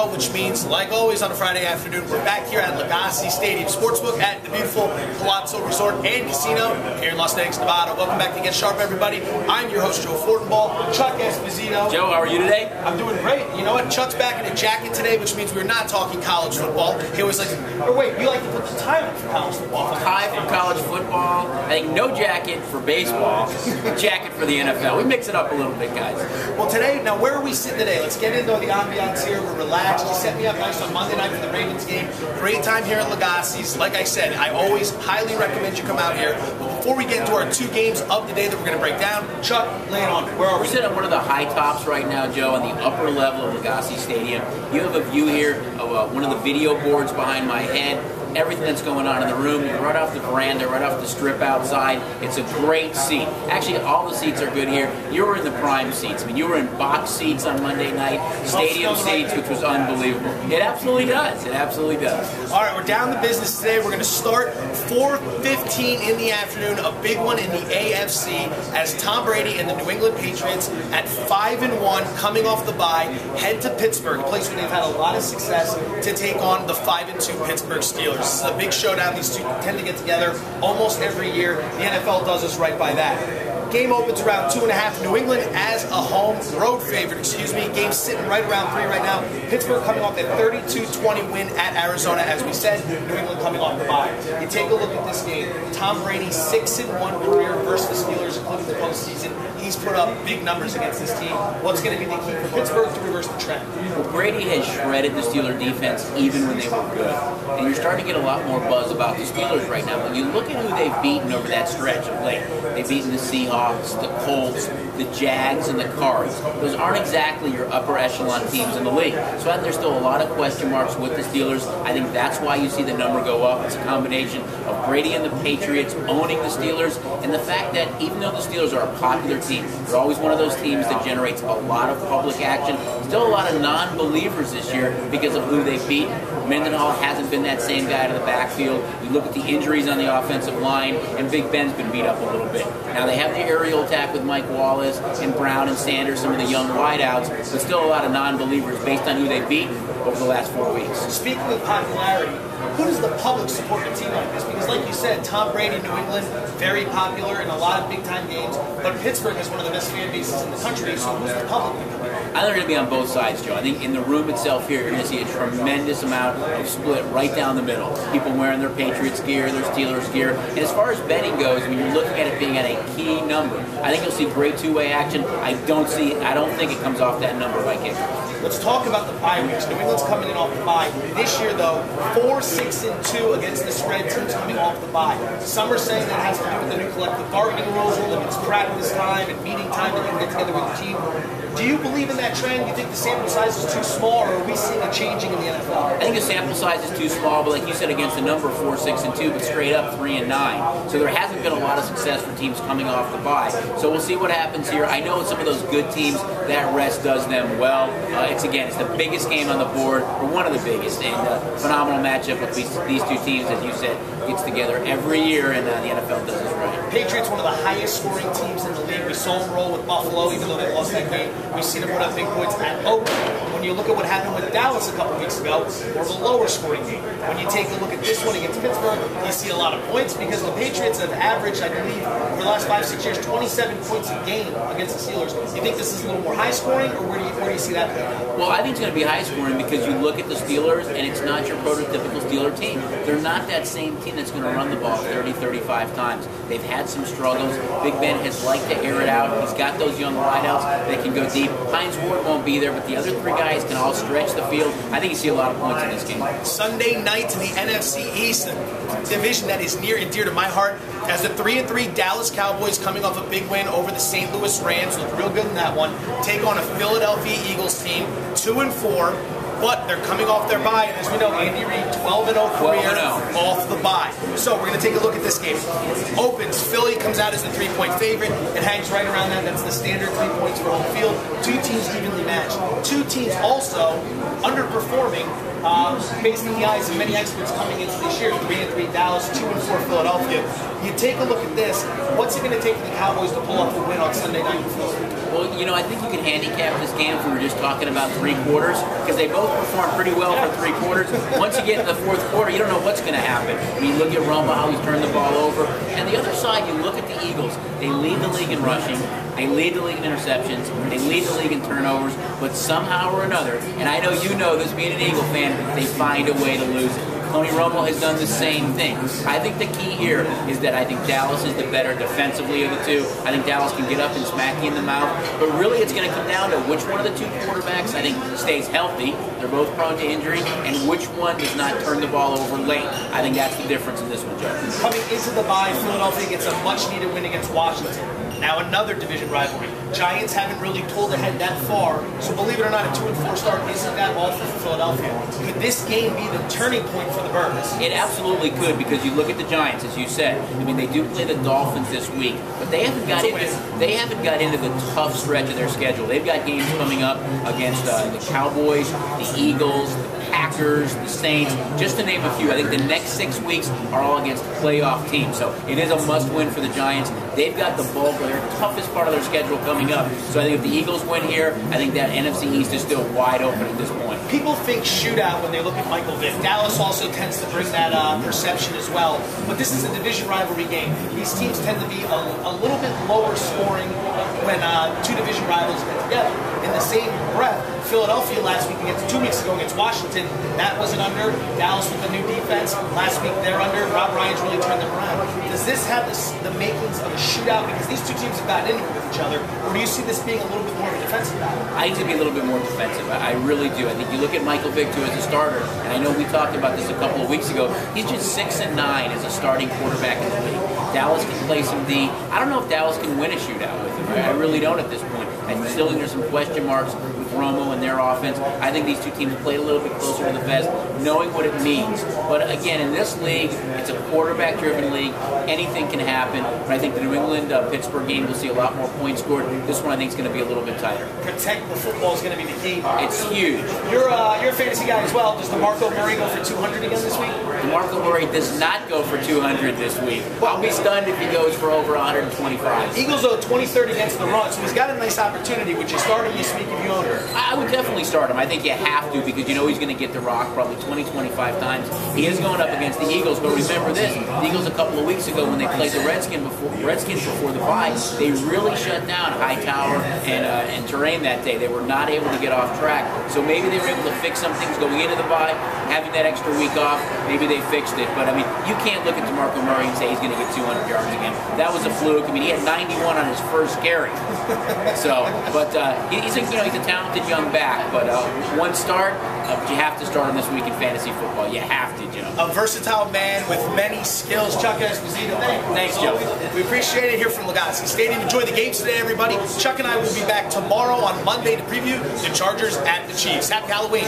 show, which means, like always on a Friday afternoon, we're back here at Lagasse Stadium Sportsbook at the beautiful Palazzo Resort and Casino here in Las Vegas, Nevada. Welcome back to Get Sharp, everybody. I'm your host, Joe Fortenbaugh. Chuck Esposito. Joe, how are you today? I'm doing great. You know what? Chuck's back in a jacket today, which means we're not talking college football. He always likes, or wait, you like to put the tie on for college football. Tie for college football. I think no jacket for baseball, jacket for the NFL. We mix it up a little bit, guys. Well, today, now where are we sitting today? Let's get into the ambiance here. We're relaxed. You set me up nice on Monday night for the Ravens game. Great time here at Lagasse's. Like I said, I always highly recommend you come out here. But before we get into our two games of the day that we're going to break down, Chuck, lay it on. Where are we? We're sitting on one of the high tops right now, Joe, on the upper level of Lagasse Stadium. You have a view here of one of the video boards behind my head. Everything that's going on in the room. You're right off the veranda, right off the strip outside. It's a great seat. Actually, all the seats are good here. You were in the prime seats. I mean, you were in box seats on Monday night, stadium seats, which was unbelievable. It absolutely does. It absolutely does. All right, we're down to business today. We're going to start 4:15 in the afternoon, a big one in the AFC, as Tom Brady and the New England Patriots at 5-1, coming off the bye, head to Pittsburgh, a place where they've had a lot of success, to take on the 5-2 Pittsburgh Steelers. This is a big showdown. These two tend to get together almost every year. The NFL does us right by that. Game opens around 2.5. New England as a road favorite, Game sitting right around 3 right now. Pittsburgh coming off a 32-20 win at Arizona, as we said. New England coming off the bye. You take a look at this game. Tom Brady, 6-1 career versus the Steelers, including the postseason. He's put up big numbers against this team. What's going to be the key for Pittsburgh to reverse the trend? Well, Brady has shredded the Steeler defense even when they were good. And you're starting to get a lot more buzz about the Steelers right now. When you look at who they've beaten over that stretch of late, they've beaten the Seahawks, the Colts, the Jags, and the Cards. Those aren't exactly your upper echelon teams in the league. So I think there's still a lot of question marks with the Steelers. I think that's why you see the number go up. It's a combination of Brady and the Patriots owning the Steelers, and the fact that even though the Steelers are a popular team, they're always one of those teams that generates a lot of public action. Still a lot of non-believers this year because of who they've beaten. Mendenhall hasn't been that same guy to the backfield. You look at the injuries on the offensive line, and Big Ben's been beat up a little bit. Now they have the aerial attack with Mike Wallace and Brown and Sanders, some of the young wideouts, but still a lot of non-believers based on who they've beaten over the last 4 weeks. Speaking of popularity, who does the public support a team like this? Because like you said, Tom Brady, New England, very popular in a lot of big-time games, but Pittsburgh is one of the best fan bases in the country, so who's the public? I think they're going to be on both sides, Joe. I think in the room itself here, you're going to see a tremendous amount of split right down the middle. People wearing their Patriots gear, their Steelers gear. And as far as betting goes, when you're looking at it being at a key number, I think you'll see great two-way action. I don't think it comes off that number by kickoff. Let's talk about the bye weeks. New England's coming in off the bye. This year, though, 4-6-2 against the spread teams coming off the bye. Some are saying that has to do with the new collective bargaining rules, limits practice time and meeting time that you can get together with the team. Do you believe in that trend? Do you think the sample size is too small, or are we seeing a changing in the NFL? I think the sample size is too small, but like you said, against a number 4-6-2, but straight up 3-9. So there hasn't been a lot of success for teams coming off the bye. So we'll see what happens here. I know some of those good teams, that rest does them well. It's the biggest game on the board, or one of the biggest, and a phenomenal matchup with these two teams, as you said, gets together every year, and the NFL does it right. Patriots, one of the highest scoring teams in the league. We saw them roll with Buffalo, even though they lost that game. We've seen them put up big points at Oakland. When you look at what happened with Dallas a couple weeks ago, more of a lower scoring game. When you take a look at this one against Pittsburgh, you see a lot of points because the Patriots have averaged, I believe, over the last 5-6 years, 27 points a game against the Steelers. Do you think this is a little more high scoring, or where do you see that playing out? Well, I think it's going to be high scoring because you look at the Steelers, and it's not your prototypical Steeler team. They're not that same team that's going to run the ball 30-35 times. They've had some struggles. Big Ben has liked to air it out. He's got those young wideouts that can go deep. Hines Ward won't be there, but the other three guys can all stretch the field. I think you see a lot of points in this game. Sunday night to the NFC East, a division that is near and dear to my heart, as the 3-3 Dallas Cowboys, coming off a big win over the St. Louis Rams, look real good in that one, take on a Philadelphia Eagles team, 2-4. But they're coming off their bye, and as we know, Andy Reid, 12-0 career off the bye. So we're going to take a look at this game. Opens, Philly comes out as the 3-point favorite. It hangs right around that. That's the standard 3 points for home field. Two teams evenly matched. Two teams also underperforming based on the eyes of many experts coming into this year, 3-3 Dallas, 2-4 Philadelphia. You take a look at this, what's it going to take for the Cowboys to pull off a win on Sunday night in Philly? Well, you know, I think you can handicap this game if we were just talking about 3 quarters, because they both performed pretty well for 3 quarters. Once you get to the 4th quarter, you don't know what's going to happen. I mean, look at Romo, how he's turned the ball over. And the other side, you look at the Eagles. They lead the league in rushing. They lead the league in interceptions. They lead the league in turnovers. But somehow or another, and I know you know this being an Eagle fan, they find a way to lose it. Tony Romo has done the same thing. I think the key here is that I think Dallas is the better defensively of the two. I think Dallas can get up and smack you in the mouth. But really it's going to come down to which one of the 2 quarterbacks I think stays healthy. They're both prone to injury. And which one does not turn the ball over late. I think that's the difference in this one, Joe. Coming into the bye, Philadelphia gets a much-needed win against Washington. Now another division rivalry. Giants haven't really pulled ahead that far, so believe it or not, a 2-4 start isn't that awful for Philadelphia. Could this game be the turning point for the Birds? It absolutely could, because you look at the Giants, as you said. I mean, they do play the Dolphins this week, but they haven't got into the tough stretch of their schedule. They've got games coming up against the Cowboys, the Eagles, the Packers, the Saints, just to name a few. I think the next 6 weeks are all against playoff teams, so it is a must-win for the Giants. They've got the bulk of their toughest part of their schedule coming up. So I think if the Eagles win here, I think that NFC East is still wide open at this point. People think shootout when they look at Michael Vick. Dallas also tends to bring that perception as well. But this is a division rivalry game. These teams tend to be a little bit lower scoring when 2 division rivals get together. In the same breath, Philadelphia last week against 2 weeks ago against Washington, that was an under. Dallas with the new defense. Last week they're under. Rob Ryan's really turned them around. Does this have the makings of a shootout because these 2 teams have gotten into it with each other, or do you see this being a little bit more of a defensive battle? I think it'd be a little bit more defensive. I really do. I think you look at Michael Vick too as a starter, and I know we talked about this a couple of weeks ago. He's just 6-9 as a starting quarterback in the league. Dallas can play some D. I don't know if Dallas can win a shootout with him. I really don't at this point. I still think there's some question marks with Romo and their offense. I think these 2 teams played a little bit closer to the vest, knowing what it means. But again, in this league, it's a quarterback-driven league. Anything can happen. But I think the New England-Pittsburgh game will see a lot more points scored. This one I think is going to be a little bit tighter. Protect the football is going to be the key. It's huge. You're a fantasy guy as well. Does DeMarco Murray go for 200 again this week? DeMarco Murray does not go for 200 this week. Well, I'll be stunned if he goes for over 125. Eagles owe 20-30 against the run, so he's got a nice opportunity. Would you start him this week if you own him? I would definitely start him. I think you have to, because you know he's going to get the rock probably 20-25 times. He is going up against the Eagles, but remember this, the Eagles a couple of weeks ago when they played the Redskins before the bye, they really shut down Hightower and Terrain that day. They were not able to get off track. So maybe they were able to fix some things going into the bye, having that extra week off, maybe they fixed it. But I mean, you can't look at DeMarco Murray and say he's going to get 200 yards again. That was a fluke. I mean, he had 91 on his first carry. So, but he's a talented young back. But one start, but you have to start him this week in fantasy football. You have to, Joe. A versatile man with many skills, Chuck Esposito. Thanks, Joe. We appreciate it here from Lagasse Stadium. Enjoy the games today, everybody. Chuck and I will be back tomorrow on Monday to preview the Chargers at the Chiefs. Happy Halloween.